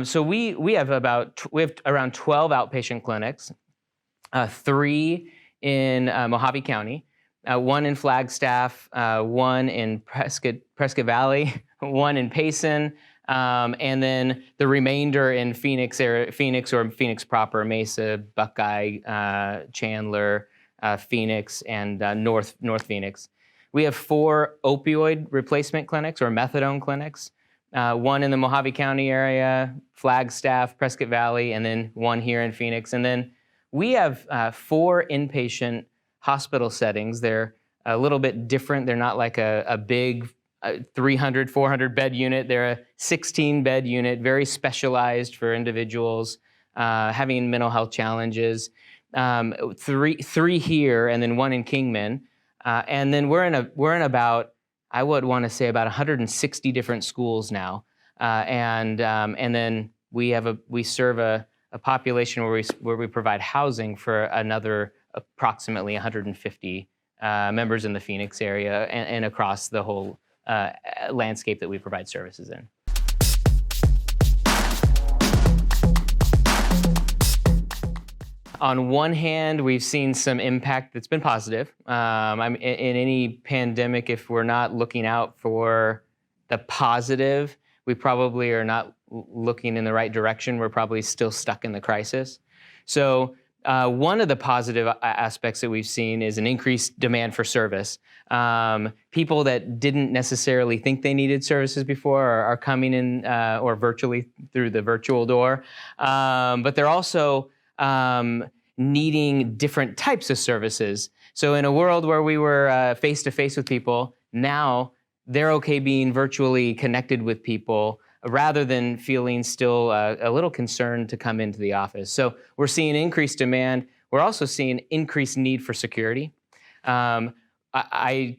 So we have around 12 outpatient clinics, 3 in Mojave County, 1 in Flagstaff, 1 in Prescott Valley, 1 in Payson, and then the remainder in Phoenix or Phoenix proper, Mesa, Buckeye, Chandler, Phoenix, and North Phoenix. We have 4 opioid replacement clinics or methadone clinics, 1 in the Mojave County area, Flagstaff, Prescott Valley, and then 1 here in Phoenix. And then we have 4 inpatient hospital settings. They're a little bit different. They're not like a big 300, 400 bed unit. They're a 16-bed unit, very specialized for individuals having mental health challenges. 3 here, and then 1 in Kingman. And then we're in about, I would want to say, about 160 different schools now. And then we serve a population where we provide housing for another approximately 150 members in the Phoenix area and across the whole landscape that we provide services in. On one hand, we've seen some impact that's been positive. In any pandemic, if we're not looking out for the positive, we probably are not looking in the right direction. We're probably still stuck in the crisis. So one of the positive aspects that we've seen is an increased demand for service. People that didn't necessarily think they needed services before are coming in or virtually through the virtual door, but they're also needing different types of services. So in a world where we were face-to-face with people, now they're okay being virtually connected with people rather than feeling still a little concerned to come into the office. So we're seeing increased demand. We're also seeing increased need for security. I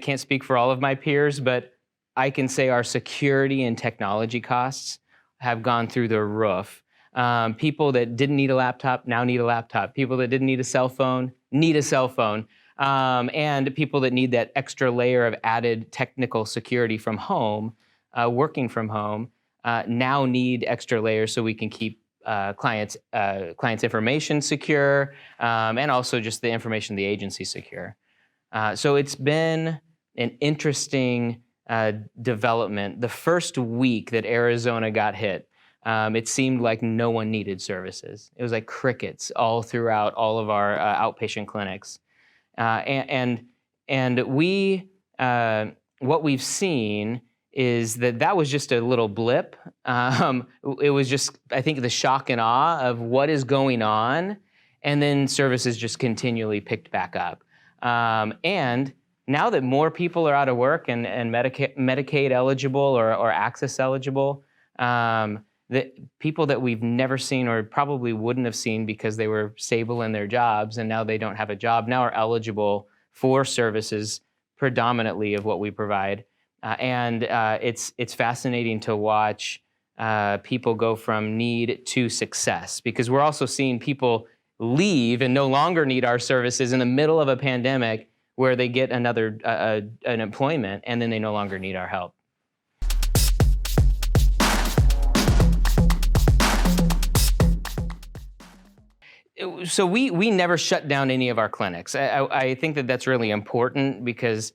can't speak for all of my peers, but I can say our security and technology costs have gone through the roof. People that didn't need a laptop now need a laptop. People that didn't need a cell phone need a cell phone. And people that need that extra layer of added technical security from home, working from home, now need extra layers so we can keep clients' information secure, and also just the information of the agency secure. So it's been an interesting development. The first week that Arizona got hit, it seemed like no one needed services. It was like crickets all throughout all of our outpatient clinics. And we, what we've seen is that was just a little blip. It was just, I think, the shock and awe of what is going on, and then services just continually picked back up. And now that more people are out of work and Medicaid eligible or access eligible, the people that we've never seen or probably wouldn't have seen because they were stable in their jobs and now they don't have a job, now are eligible for services predominantly of what we provide. And it's fascinating to watch people go from need to success, because we're also seeing people leave and no longer need our services in the middle of a pandemic where they get another an employment and then they no longer need our help. So we never shut down any of our clinics. I think that's really important because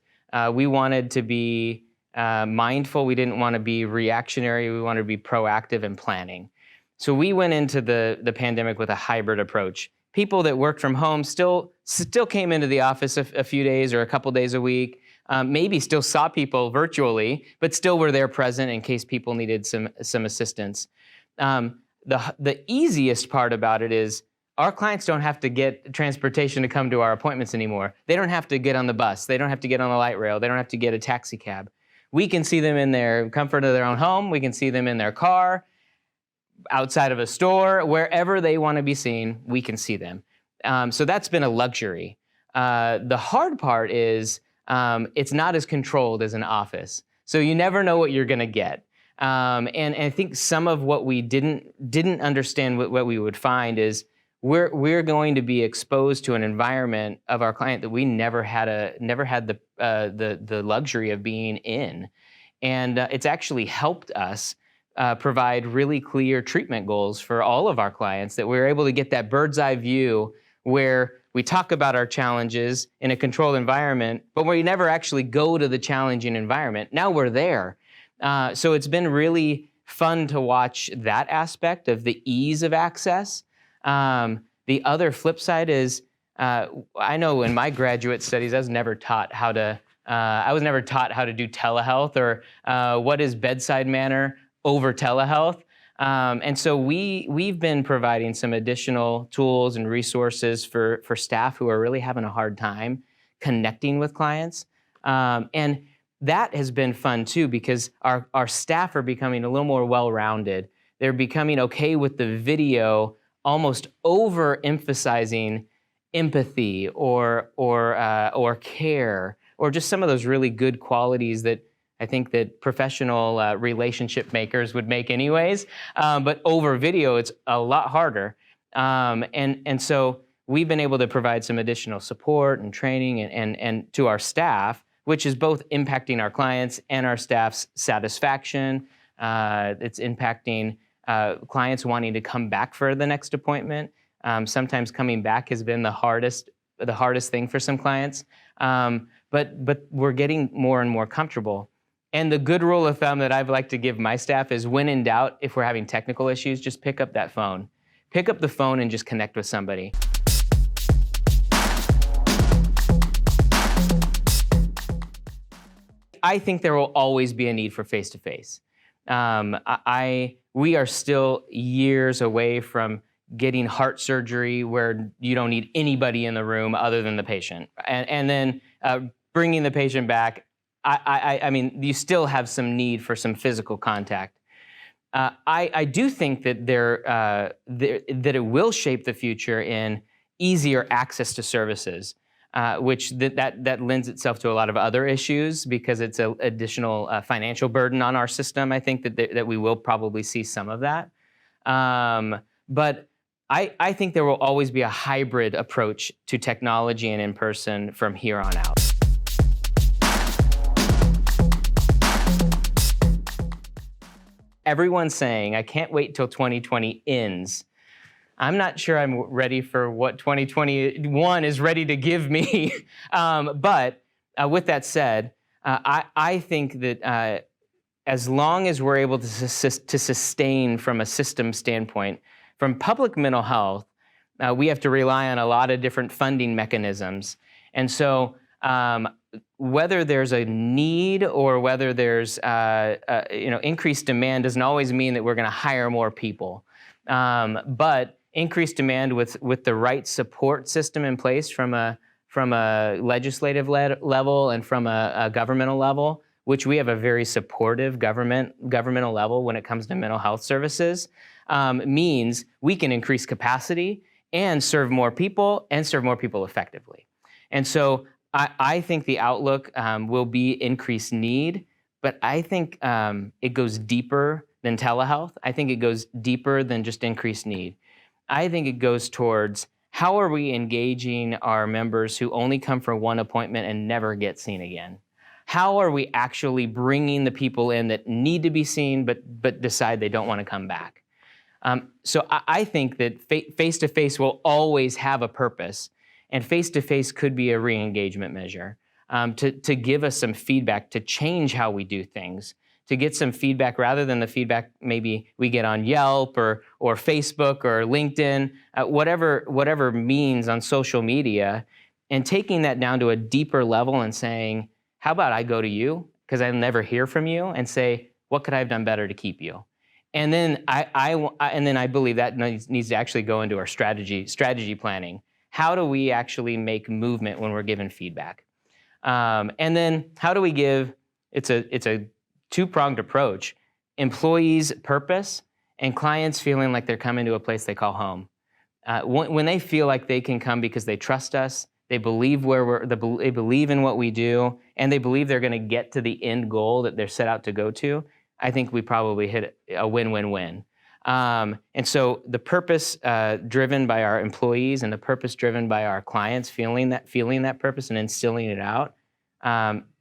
we wanted to be mindful. We didn't want to be reactionary. We wanted to be proactive in planning. So we went into the pandemic with a hybrid approach. People that worked from home still came into the office a few days or a couple days a week, maybe still saw people virtually, but still were there present in case people needed some assistance. The easiest part about it is our clients don't have to get transportation to come to our appointments anymore. They don't have to get on the bus. They don't have to get on the light rail. They don't have to get a taxi cab. We can see them in their comfort of their own home. We can see them in their car, outside of a store, wherever they want to be seen, we can see them. So that's been a luxury. The hard part is it's not as controlled as an office. So you never know what you're going to get. And I think some of what we didn't understand what we would find is we're going to be exposed to an environment of our client that we never had the luxury of being in, and it's actually helped us provide really clear treatment goals for all of our clients, that we're able to get that bird's eye view where we talk about our challenges in a controlled environment, but we never actually go to the challenging environment. Now we're there. So it's been really fun to watch that aspect of the ease of access. The other flip side is, I know in my graduate studies, I was never taught how to do telehealth or what is bedside manner over telehealth. And so we've been providing some additional tools and resources for staff who are really having a hard time connecting with clients. And that has been fun too, because our staff are becoming a little more well-rounded. They're becoming okay with the video, almost overemphasizing empathy or care, or just some of those really good qualities that I think that professional relationship makers would make anyways. But over video, it's a lot harder. And so we've been able to provide some additional support and training and to our staff, which is both impacting our clients and our staff's satisfaction. It's impacting clients wanting to come back for the next appointment. Sometimes coming back has been the hardest thing for some clients. But we're getting more and more comfortable. And the good rule of thumb that I'd like to give my staff is, when in doubt, if we're having technical issues, just pick up that phone. Pick up the phone and just connect with somebody. I think there will always be a need for face-to-face. We are still years away from getting heart surgery where you don't need anybody in the room other than the patient. And then bringing the patient back, I mean, you still have some need for some physical contact. I do think that that it will shape the future in easier access to services, which that lends itself to a lot of other issues, because it's an additional financial burden on our system. I think that we will probably see some of that. But I think there will always be a hybrid approach to technology and in-person from here on out. Everyone's saying, I can't wait till 2020 ends. I'm not sure I'm ready for what 2021 is ready to give me. But with that said, I think that as long as we're able to sustain from a system standpoint, from public mental health, we have to rely on a lot of different funding mechanisms. And so whether there's a need or whether there's increased demand doesn't always mean that we're going to hire more people. But increased demand with the right support system in place from a legislative level and from a governmental level, which we have a very supportive governmental level when it comes to mental health services, means we can increase capacity and serve more people effectively. And so I think the outlook will be increased need, but I think it goes deeper than telehealth. I think it goes deeper than just increased need. I think it goes towards, how are we engaging our members who only come for one appointment and never get seen again? How are we actually bringing the people in that need to be seen but decide they don't want to come back? So I think that face-to-face will always have a purpose, and face-to-face could be a re-engagement measure to give us some feedback, to change how we do things, to get some feedback rather than the feedback maybe we get on Yelp or Facebook or LinkedIn, whatever means on social media, and taking that down to a deeper level and saying, how about I go to you, because I'll never hear from you, and say, what could I have done better to keep you? And then I believe that needs to actually go into our strategy planning. How do we actually make movement when we're given feedback? And then how do we give, it's a two-pronged approach, employees purpose and clients feeling like they're coming to a place they call home. When they feel like they can come because they trust us, they believe they believe in what we do, and they believe they're going to get to the end goal that they're set out to go to, I think we probably hit a win-win-win. And so the purpose driven by our employees and the purpose driven by our clients feeling that purpose and instilling it out,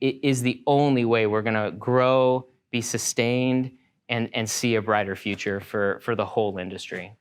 it is the only way we're going to grow, be sustained, and see a brighter future for the whole industry.